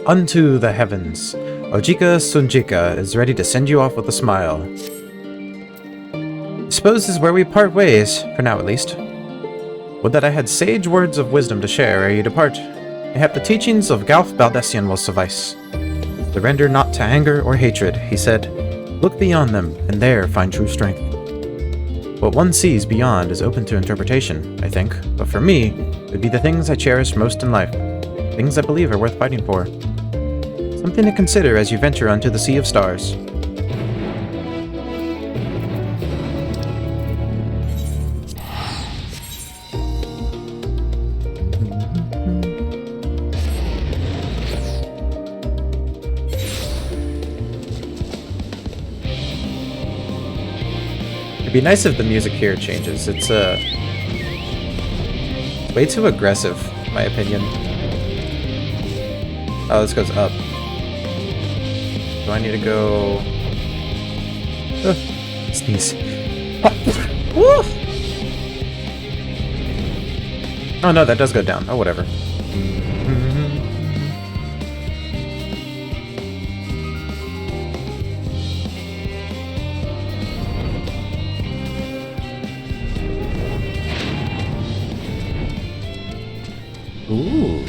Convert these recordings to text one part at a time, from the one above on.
Unto the heavens. Ojika Sunjika is ready to send you off with a smile. I suppose this is where we part ways, for now at least. Would that I had sage words of wisdom to share ere you depart. Mayhap the teachings of Galf Baldessian will suffice. Surrender not to anger or hatred, he said. Look beyond them, and there find true strength. What one sees beyond is open to interpretation, I think, but for me, it would be the things I cherish most in life. Things I believe are worth fighting for. Something to consider as you venture onto the sea of stars. It'd be nice if the music here changes. It's way too aggressive, in my opinion. Oh, this goes up. Do I need to go... sneeze. Woo! Oh no, that does go down. Oh, whatever. Ooh,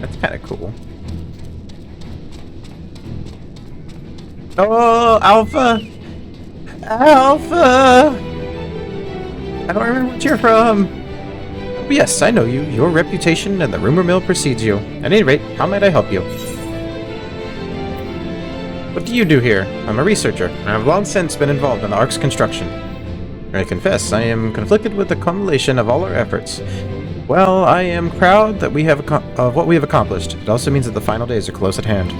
that's kind of cool. Oh, Alpha! Alpha! I don't remember what you're from. Oh, yes, I know you. Your reputation and the rumor mill precedes you. At any rate, how might I help you? What do you do here? I'm a researcher, and I've long since been involved in the Ark's construction. I confess, I am conflicted with the culmination of all our efforts. Well, I am proud that we have of what we have accomplished. It also means that the final days are close at hand.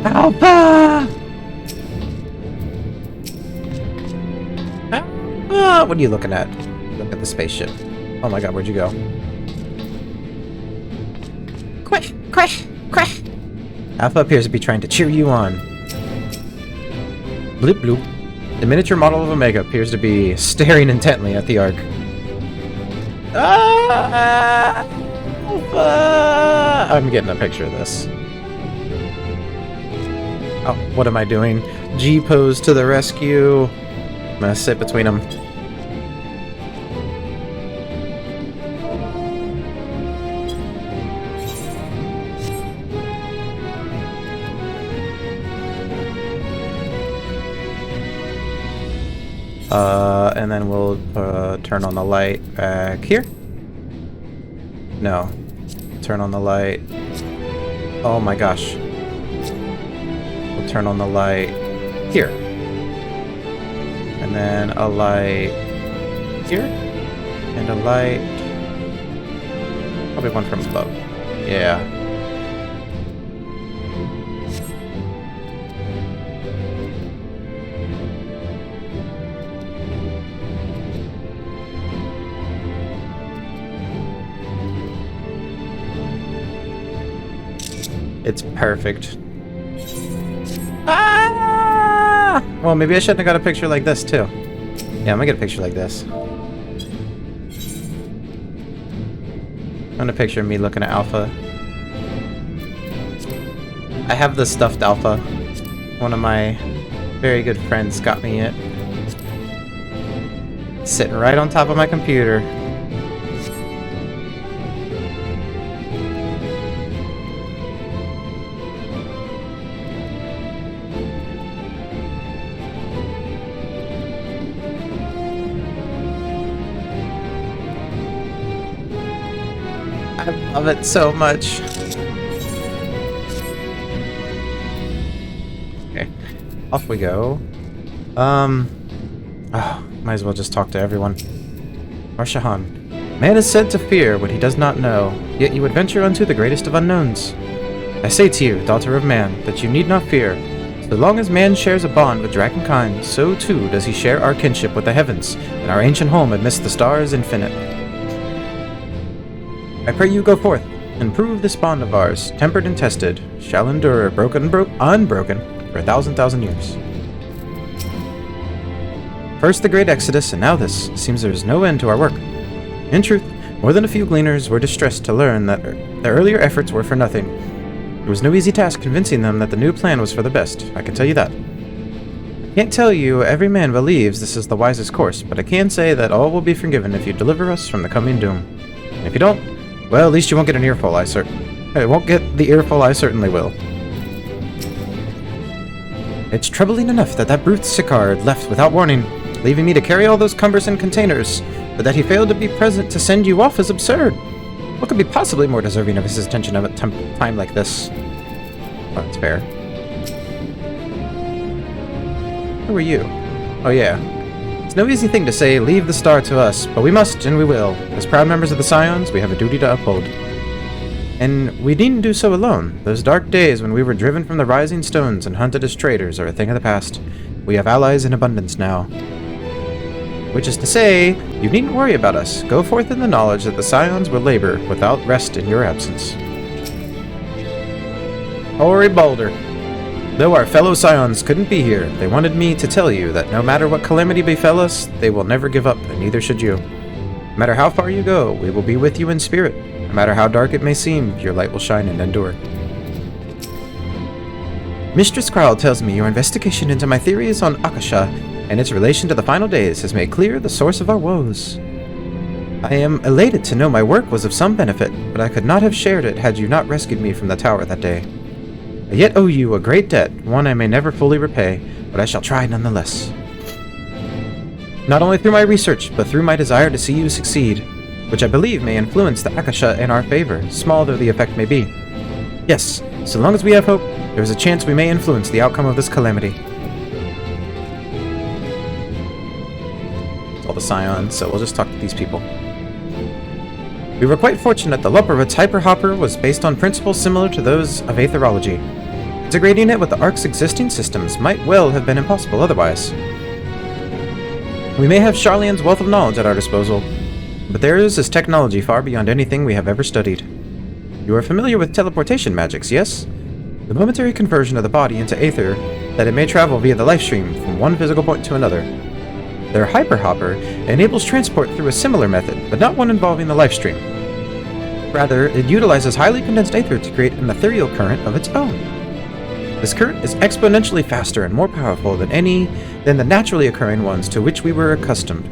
Alpha! Alpha! What are you looking at? Look at the spaceship. Oh my god, where'd you go? Quick! Quick! Quick! Alpha appears to be trying to cheer you on. Bloop bloop. The miniature model of Omega appears to be staring intently at the Ark. Ah! Alpha! I'm getting a picture of this. Oh, what am I doing? G-pose to the rescue. I'm gonna sit between them. And then we'll turn on the light back here. No. Turn on the light. Oh my gosh. We'll turn on the light here. And then a light here. And a light... probably one from above. Yeah. It's perfect. Ah! Well, maybe I shouldn't have got a picture like this, too. Yeah, I'm gonna get a picture like this. I'm gonna picture me looking at Alpha. I have the stuffed Alpha. One of my very good friends got me it. Sitting right on top of my computer. I love it so much. Okay, off we go. Might as well just talk to everyone. Arshahan. Man is said to fear what he does not know, yet you would venture unto the greatest of unknowns. I say to you, daughter of man, that you need not fear. So long as man shares a bond with dragonkind, so too does he share our kinship with the heavens, and our ancient home amidst the stars infinite. I pray you go forth, and prove this bond of ours, tempered and tested, shall endure unbroken for 1,000,000 years. First the Great Exodus, and now this. Seems there is no end to our work. In truth, more than a few gleaners were distressed to learn that their earlier efforts were for nothing. It was no easy task convincing them that the new plan was for the best, I can tell you that. I can't tell you every man believes this is the wisest course, but I can say that all will be forgiven if you deliver us from the coming doom. And if you don't, well, at least you won't get an earful, I won't get the earful, I certainly will. It's troubling enough that brute Sicard left without warning, leaving me to carry all those cumbersome containers, but that he failed to be present to send you off is absurd. What could be possibly more deserving of his attention at a time like this? Well, that's fair. Who are you? Oh yeah. It's no easy thing to say, leave the star to us, but we must, and we will. As proud members of the Scions, we have a duty to uphold. And we needn't do so alone. Those dark days when we were driven from the rising stones and hunted as traitors are a thing of the past. We have allies in abundance now. Which is to say, you needn't worry about us. Go forth in the knowledge that the Scions will labor without rest in your absence. Hoary Balder. Though our fellow Scions couldn't be here, they wanted me to tell you that no matter what calamity befell us, they will never give up, and neither should you. No matter how far you go, we will be with you in spirit. No matter how dark it may seem, your light will shine and endure. Mistress Krall tells me your investigation into my theories on Akasha and its relation to the final days has made clear the source of our woes. I am elated to know my work was of some benefit, but I could not have shared it had you not rescued me from the tower that day. I yet owe you a great debt, one I may never fully repay, but I shall try nonetheless. Not only through my research, but through my desire to see you succeed, which I believe may influence the Akasha in our favor, small though the effect may be. Yes, so long as we have hope, there is a chance we may influence the outcome of this calamity. All the Scions, so we'll just talk to these people. We were quite fortunate the Loporovitz Hyperhopper was based on principles similar to those of aetherology. Integrating it with the Ark's existing systems might well have been impossible otherwise. We may have Charlian's wealth of knowledge at our disposal, but theirs is technology far beyond anything we have ever studied. You are familiar with teleportation magics, yes? The momentary conversion of the body into aether, that it may travel via the lifestream from one physical point to another. Their Hyperhopper enables transport through a similar method, but not one involving the lifestream. Rather, it utilizes highly condensed aether to create an ethereal current of its own. This current is exponentially faster and more powerful than the naturally occurring ones to which we are accustomed.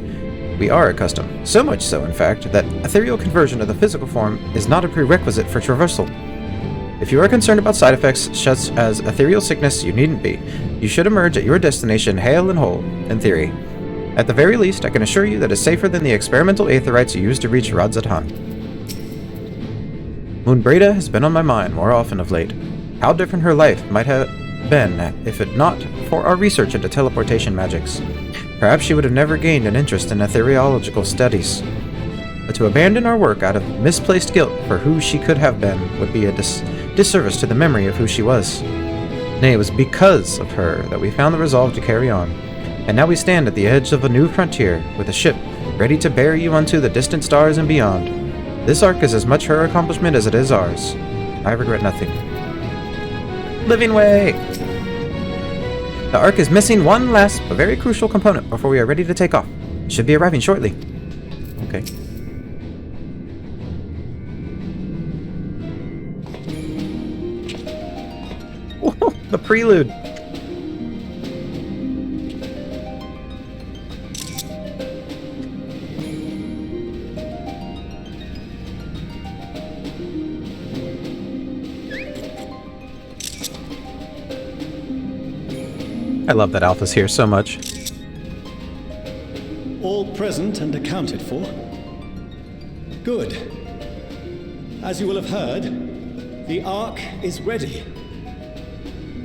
So much so, in fact, that ethereal conversion of the physical form is not a prerequisite for traversal. If you are concerned about side effects such as ethereal sickness, you needn't be. You should emerge at your destination hale and whole, in theory. At the very least, I can assure you that it's safer than the experimental aetherites you used to reach Radzatan. Moonbreda has been on my mind more often of late. How different her life might have been if it not for our research into teleportation magics. Perhaps she would have never gained an interest in ethereological studies. But to abandon our work out of misplaced guilt for who she could have been would be a disservice to the memory of who she was. Nay, it was because of her that we found the resolve to carry on. And now we stand at the edge of a new frontier, with a ship ready to bear you unto the distant stars and beyond. This ark is as much her accomplishment as it is ours. I regret nothing. Living way! The ark is missing one last but very crucial component before we are ready to take off. It should be arriving shortly. Okay. Whoa, the prelude! I love that Alpha's here so much. All present and accounted for? Good. As you will have heard, the Ark is ready.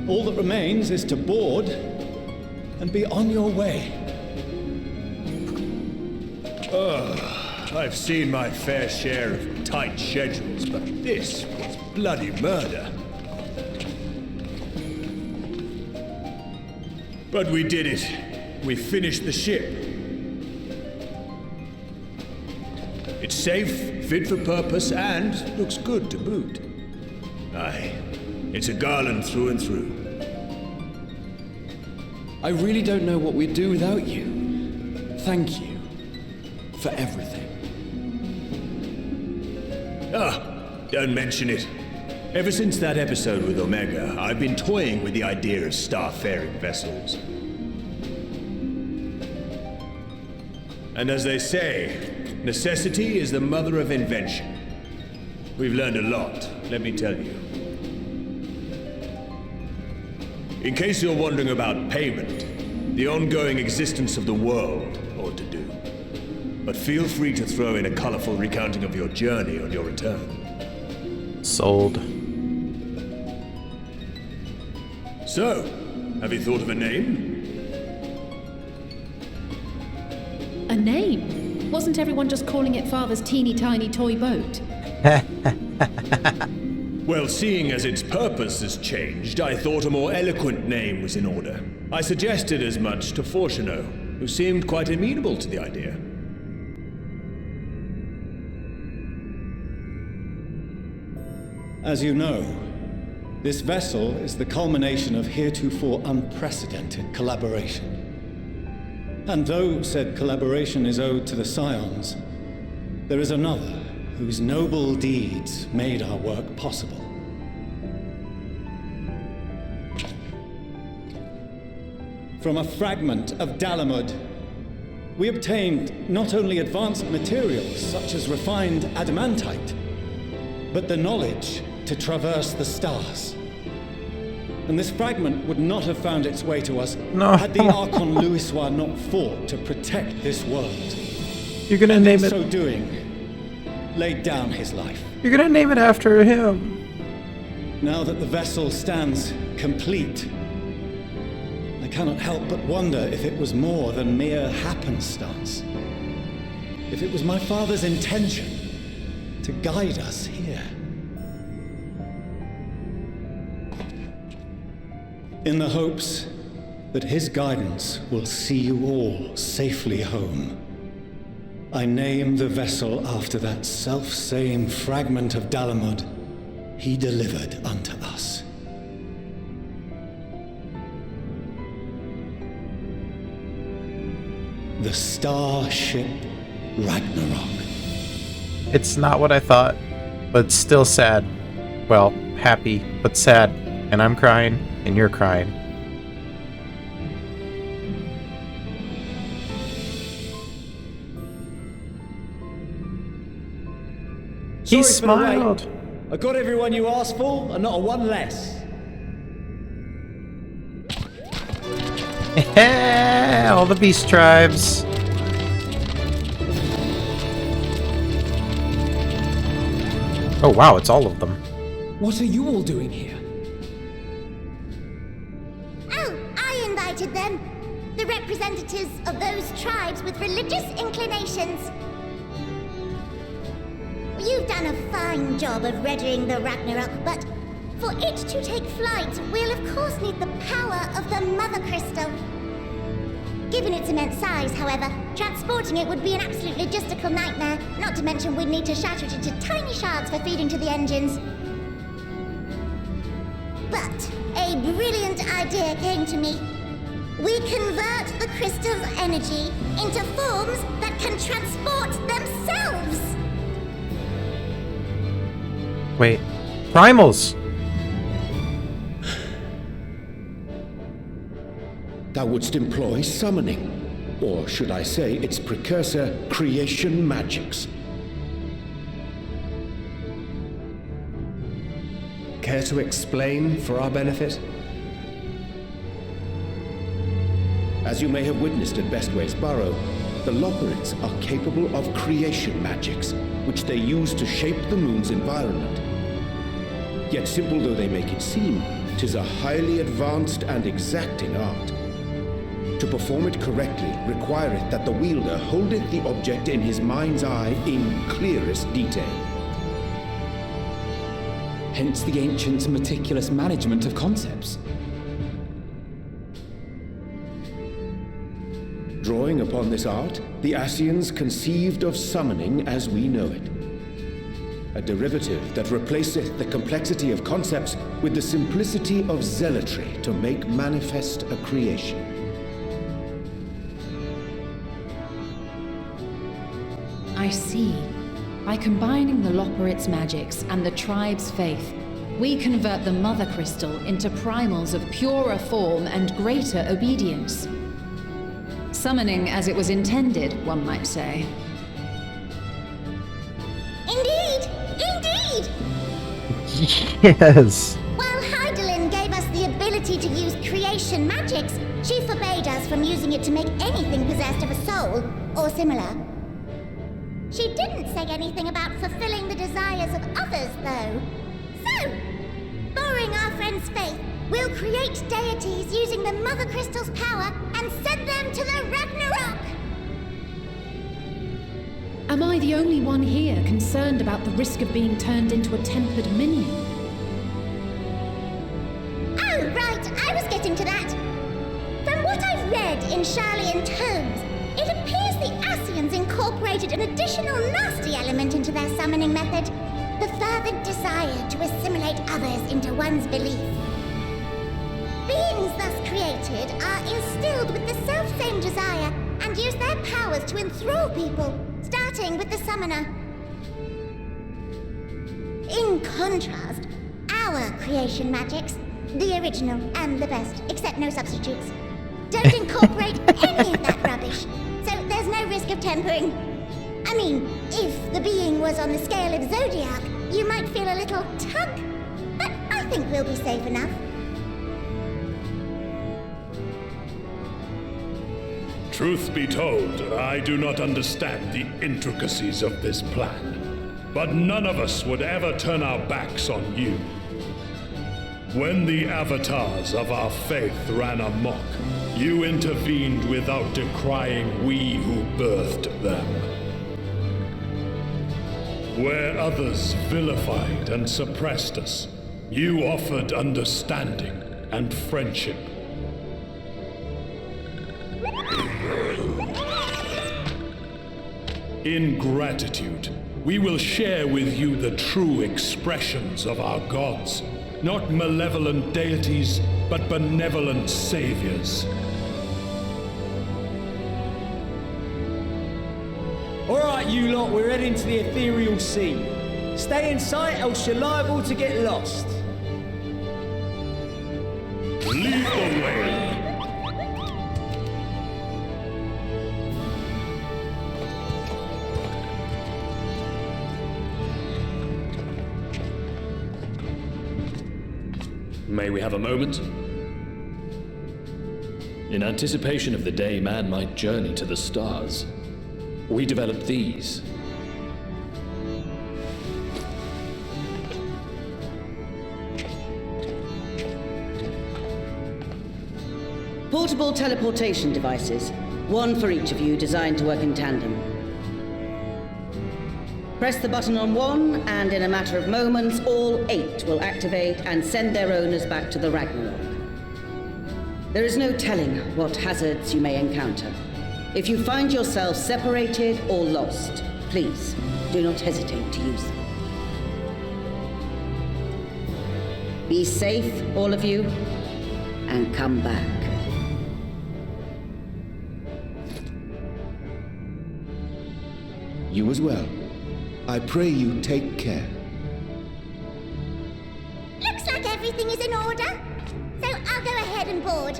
All that remains is to board and be on your way. I've seen my fair share of tight schedules, but this was bloody murder. But we did it. We finished the ship. It's safe, fit for purpose, and looks good to boot. Aye, it's a Garland through and through. I really don't know what we'd do without you. thank you for everything. Don't mention it. Ever since that episode with Omega, I've been toying with the idea of starfaring vessels. And as they say, necessity is the mother of invention. We've learned a lot, let me tell you. In case you're wondering about payment, the ongoing existence of the world ought to do. But feel free to throw in a colorful recounting of your journey on your return. Sold. So, have you thought of a name? A name? Wasn't everyone just calling it Father's teeny tiny toy boat? Well, seeing as its purpose has changed, I thought a more eloquent name was in order. I suggested as much to Fortuno, who seemed quite amenable to the idea. As you know, this vessel is the culmination of heretofore unprecedented collaboration. And though said collaboration is owed to the Scions, there is another whose noble deeds made our work possible. From a fragment of Dalamud, we obtained not only advanced materials such as refined adamantite, but the knowledge to traverse the stars. And this fragment would not have found its way to us had the Archon Louisois not fought to protect this world. You're gonna name it. So doing, laid down his life. You're gonna name it after him. Now that the vessel stands complete, I cannot help but wonder if it was more than mere happenstance. If it was my father's intention to guide us here. In the hopes that his guidance will see you all safely home, I name the vessel after that self-same fragment of Dalamud he delivered unto us. The Starship Ragnarok. It's not what I thought, but still sad. Well, happy, but sad. And I'm crying, and you're crying. He smiled. I got everyone you asked for, and not a one less. Yeah, all the beast tribes. Oh wow, it's all of them. What are you all doing here? Oh, I invited them. The representatives of those tribes with religious inclinations. You've done a fine job of readying the Ragnarok, but for it to take flight, we'll of course need the power of the Mother Crystal. Given its immense size, however, transporting it would be an absolute logistical nightmare, not to mention we'd need to shatter it into tiny shards for feeding to the engines. But a brilliant idea came to me. We convert the crystal's energy into forms that can transport themselves! Wait, primals! Thou wouldst employ summoning, or should I say its precursor, creation magics. Care to explain for our benefit? As you may have witnessed at Bestways Burrow, the Loporrits are capable of creation magics, which they use to shape the moon's environment. Yet simple though they make it seem, 'tis a highly advanced and exacting art. To perform it correctly requireth that the wielder holdeth the object in his mind's eye in clearest detail. Hence the ancients' meticulous management of concepts. Drawing upon this art, the Ascians conceived of summoning as we know it. A derivative that replaceth the complexity of concepts with the simplicity of zealotry to make manifest a creation. I see. By combining the Loporit's magics and the tribe's faith, we convert the Mother Crystal into primals of purer form and greater obedience. Summoning as it was intended, one might say. Indeed! Indeed! Yes. While Heidelin gave us the ability to use creation magics, she forbade us from using it to make anything possessed of a soul, or similar. She didn't say anything about fulfilling the desires of others, though. So, borrowing our friend's faith, we'll create deities using the Mother Crystal's power and send them to the Ragnarok! Am I the only one here concerned about the risk of being turned into a tempered minion? Oh, right, I was getting to that. From what I've read in Charlian tomes, it appears the Asians incorporated an additional nasty element into their summoning method. The fervent desire to assimilate others into one's belief. Beings thus created are instilled with the self-same desire and use their powers to enthrall people, starting with the summoner. In contrast, our creation magics, the original and the best, except no substitutes, don't incorporate any of that rubbish, so there's no risk of tempering. I mean, if the being was on the scale of Zodiac, you might feel a little tug, but I think we'll be safe enough. Truth be told, I do not understand the intricacies of this plan. But none of us would ever turn our backs on you. When the avatars of our faith ran amok, you intervened without decrying we who birthed them. Where others vilified and suppressed us, you offered understanding and friendship. In gratitude, we will share with you the true expressions of our gods. Not malevolent deities, but benevolent saviors. Alright, you lot, we're heading to the ethereal sea. Stay in sight, else you're liable to get lost. Lead the way. May we have a moment? In anticipation of the day man might journey to the stars, we developed these. Portable teleportation devices, one for each of you, designed to work in tandem. Press the button on one, and in a matter of moments, all 8 will activate and send their owners back to the Ragnarok. There is no telling what hazards you may encounter. If you find yourself separated or lost, please do not hesitate to use them. Be safe, all of you, and come back. You as well. I pray you take care. Looks like everything is in order, so I'll go ahead and board.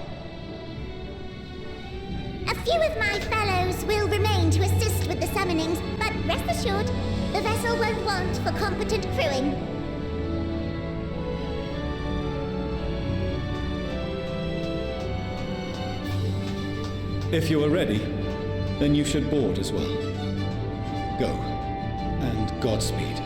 A few of my fellows will remain to assist with the summonings, but rest assured, the vessel won't want for competent crewing. If you are ready, then you should board as well. Go, and Godspeed.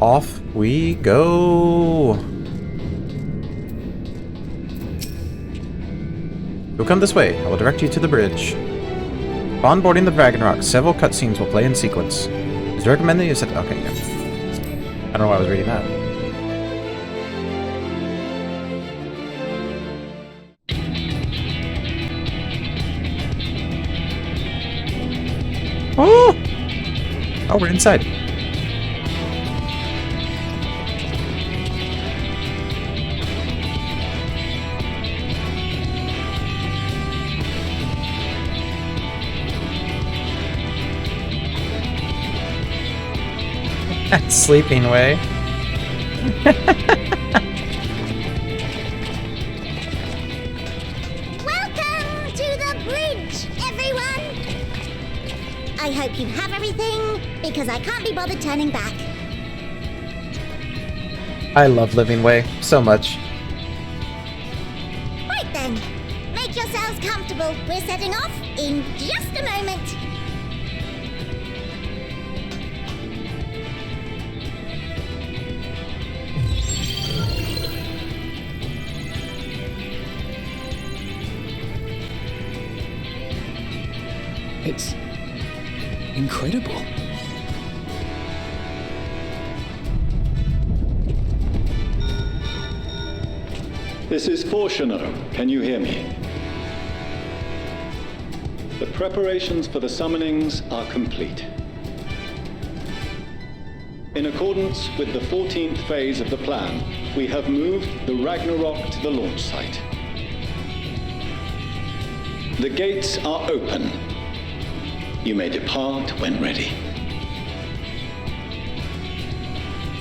Off we go. You'll come this way. I will direct you to the bridge. Upon boarding the Ragnarok, several cutscenes will play in sequence. It's recommended you set. Okay, yeah. I don't know why I was reading that. Oh! Oh, we're inside. Sleeping way. Welcome to the bridge, everyone! I hope you have everything, because I can't be bothered turning back. I love Living Way so much. Right then, make yourselves comfortable. We're setting off in just a moment. It's incredible. This is Fortuner. Can you hear me? The preparations for the summonings are complete. In accordance with the 14th phase of the plan, we have moved the Ragnarok to the launch site. The gates are open. You may depart when ready.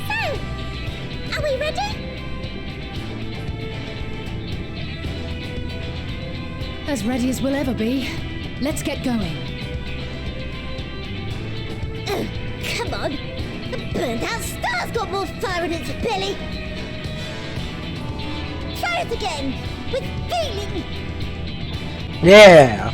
So, are we ready? As ready as we'll ever be. Let's get going. Come on. The burnt-out star's got more fire in its belly. Try it again, with feeling. Yeah!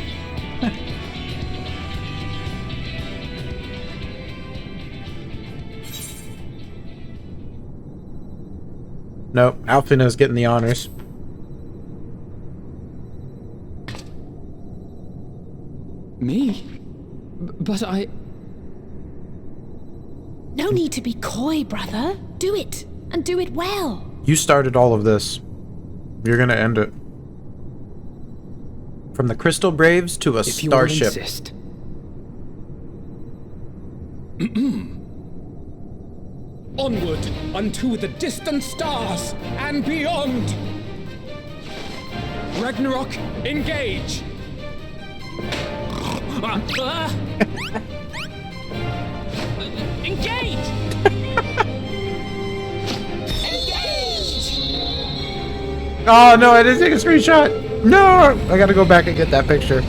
Nope, Alfina's getting the honors. Me? But I... No need to be coy, brother. Do it, and do it well. You started all of this. You're gonna end it. From the Crystal Braves to a If you will starship. insist. Onward unto the distant stars and beyond. Ragnarok, engage. Engage! Oh no, I didn't take a screenshot! No! I gotta go back and get that picture.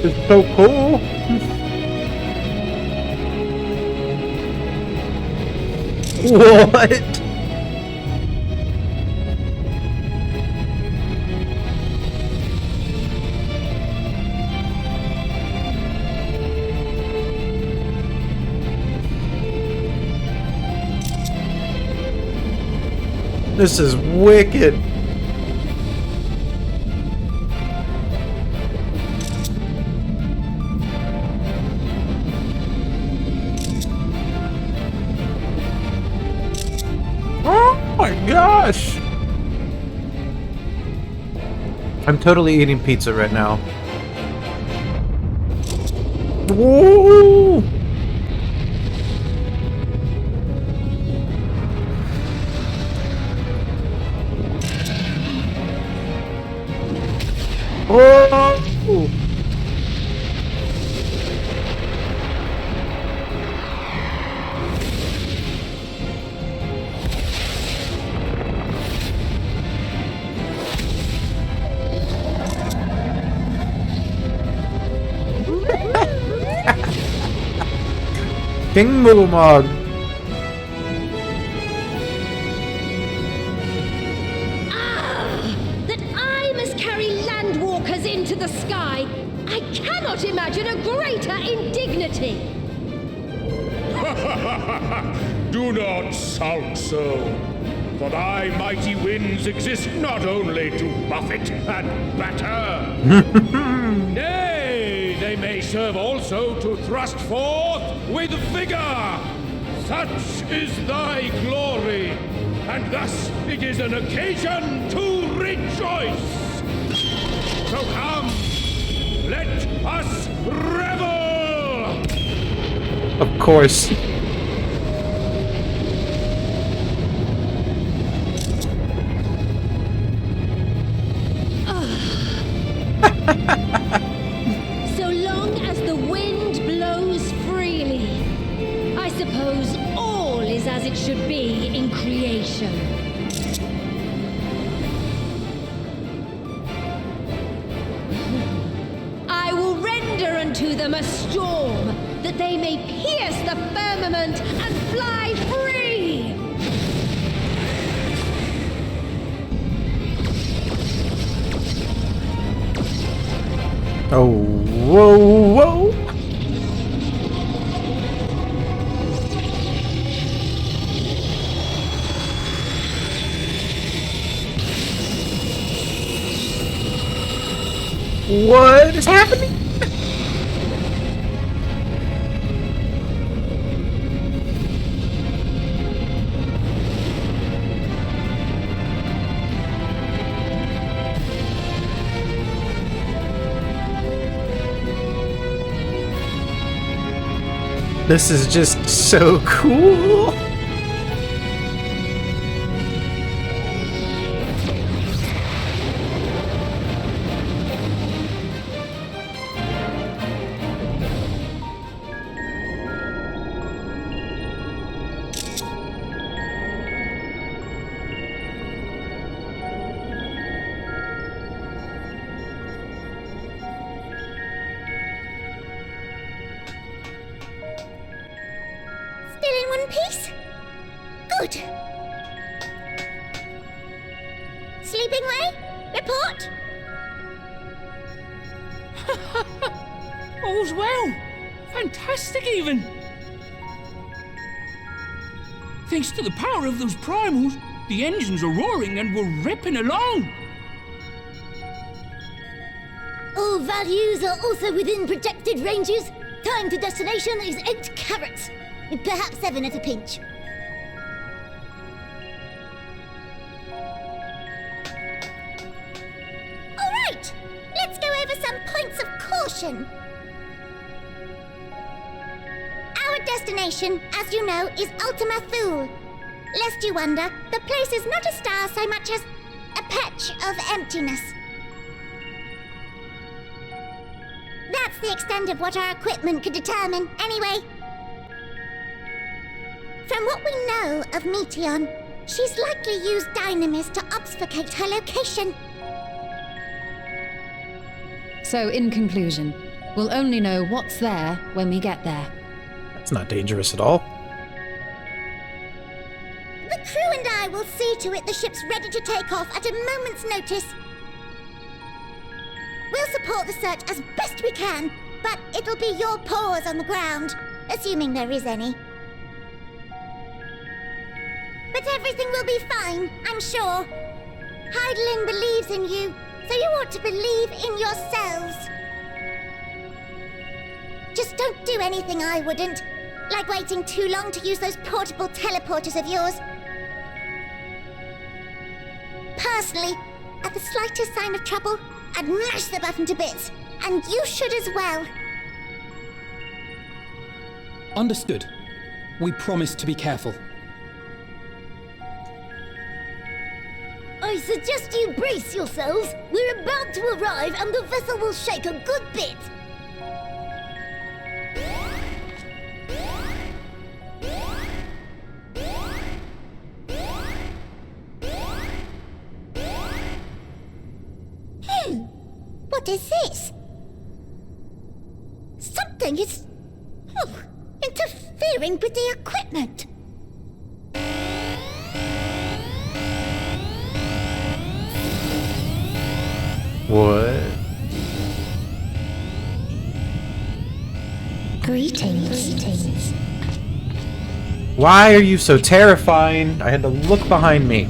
It's so cool! What? This is wicked. Oh my gosh. I'm totally eating pizza right now. Woo! Oh! King Mulmog. That I must carry landwalkers into the sky! I cannot imagine a greater indignity! Do not sulk so, for thy mighty winds exist not only to buffet and batter. Nay, they may serve also to thrust forth with vigor. Such is thy glory, and thus it is an occasion to rejoice. So come, let us revel! Of course. So long as the wind blows freely, I suppose all is as it should be in creation. I will render unto them a storm, that they may pierce the firmament and fly free! Oh, whoa, whoa! What is happening? This is just so cool. Still in one piece? Good. Sleeping way? Report? All's well. Fantastic, even. Thanks to the power of those primals, the engines are roaring and we're ripping along. All values are also within projected ranges. Time to destination is 8 carats. Perhaps 7 at a pinch. All right, let's go over some points of caution. Our destination, as you know, is Ultima Thule. Lest you wonder, the place is not a star so much as a patch of emptiness. That's the extent of what our equipment could determine, anyway. From what we know of Meteon, she's likely used dynamis to obfuscate her location. So, in conclusion, we'll only know what's there when we get there. That's not dangerous at all. The crew and I will see to it the ship's ready to take off at a moment's notice. We'll support the search as best we can, but it'll be your paws on the ground, assuming there is any. But everything will be fine, I'm sure. Heidelin believes in you, so you ought to believe in yourselves. Just don't do anything I wouldn't, like waiting too long to use those portable teleporters of yours. Personally, at the slightest sign of trouble, I'd mash the button to bits, and you should as well. Understood. We promise to be careful. I suggest you brace yourselves. We're about to arrive and the vessel will shake a good bit. What is this? Something is interfering with the equipment. What? Greetings. Why are you so terrifying? I had to look behind me.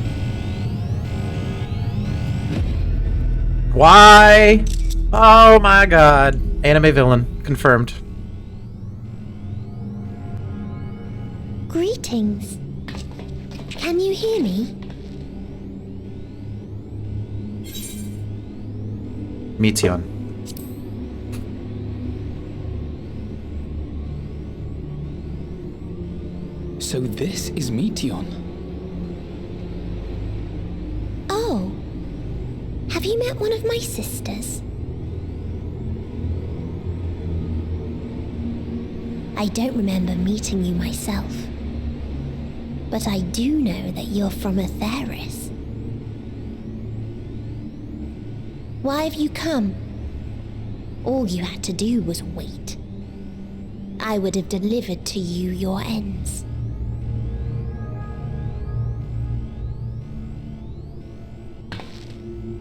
Why? Oh my god. Anime villain. Confirmed. Greetings. Can you hear me? Meteon. So this is Meteon. Oh. Have you met one of my sisters? I don't remember meeting you myself. But I do know that you're from Atheris. Why have you come? All you had to do was wait. I would have delivered to you your ends.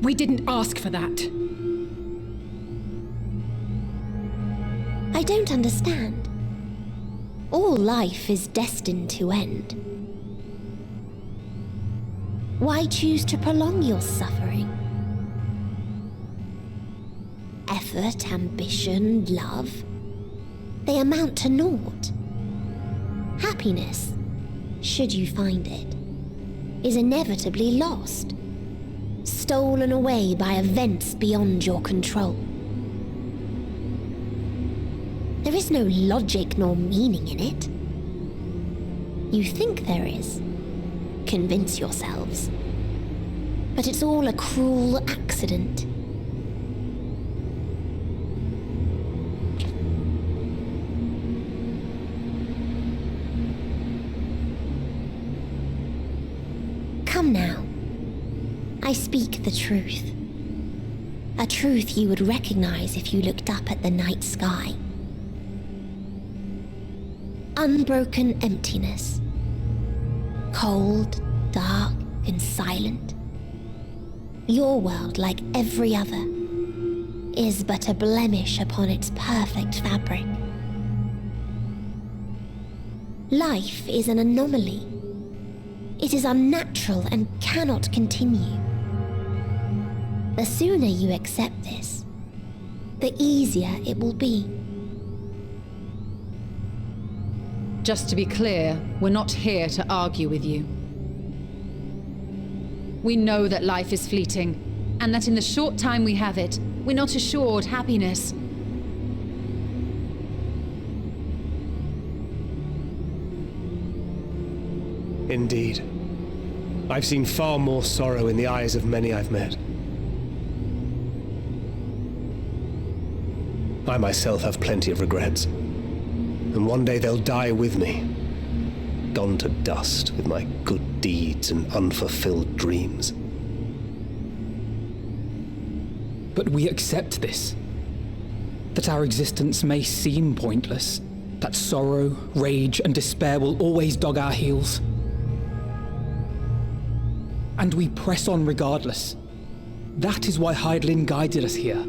We didn't ask for that. I don't understand. All life is destined to end. Why choose to prolong your suffering? Effort, ambition, love, they amount to naught. Happiness, should you find it, is inevitably lost, stolen away by events beyond your control. There is no logic nor meaning in it. You think there is. Convince yourselves. But it's all a cruel accident. Come now. I speak the truth. A truth you would recognize if you looked up at the night sky. Unbroken emptiness. Cold, dark, and silent. Your world, like every other, is but a blemish upon its perfect fabric. Life is an anomaly. It is unnatural and cannot continue. The sooner you accept this, the easier it will be. Just to be clear, we're not here to argue with you. We know that life is fleeting, and that in the short time we have it, we're not assured happiness. Indeed. I've seen far more sorrow in the eyes of many I've met. I myself have plenty of regrets. And one day they'll die with me, gone to dust with my good deeds and unfulfilled dreams. But we accept this. That our existence may seem pointless. That sorrow, rage, and despair will always dog our heels. And we press on regardless. That is why Hydaelyn guided us here.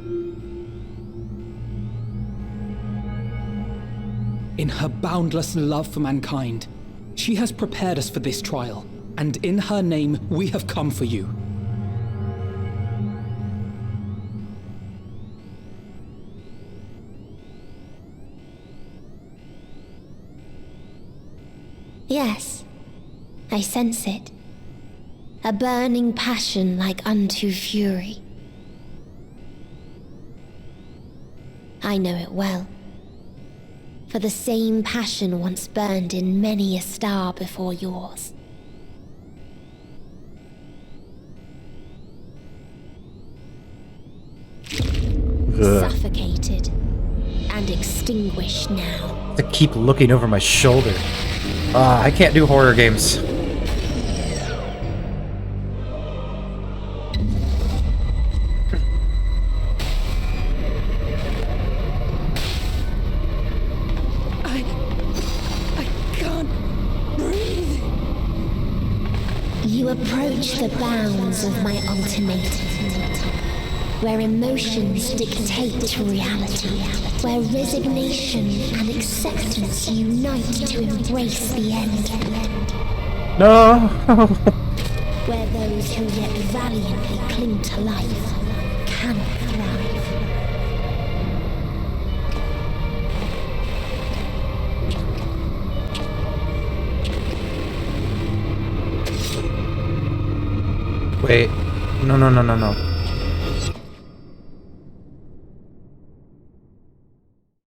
In her boundless love for mankind, she has prepared us for this trial, and in her name, we have come for you. Yes, I sense it. A burning passion like unto fury. I know it well. For the same passion once burned in many a star before yours. Suffocated and extinguished now. To keep looking over my shoulder. I can't do horror games. You approach the bounds of my ultimatum, where emotions dictate reality, where resignation and acceptance unite to embrace the end. No! Where those who yet valiantly cling to life cannot thrive. Wait. No, no, no, no, no.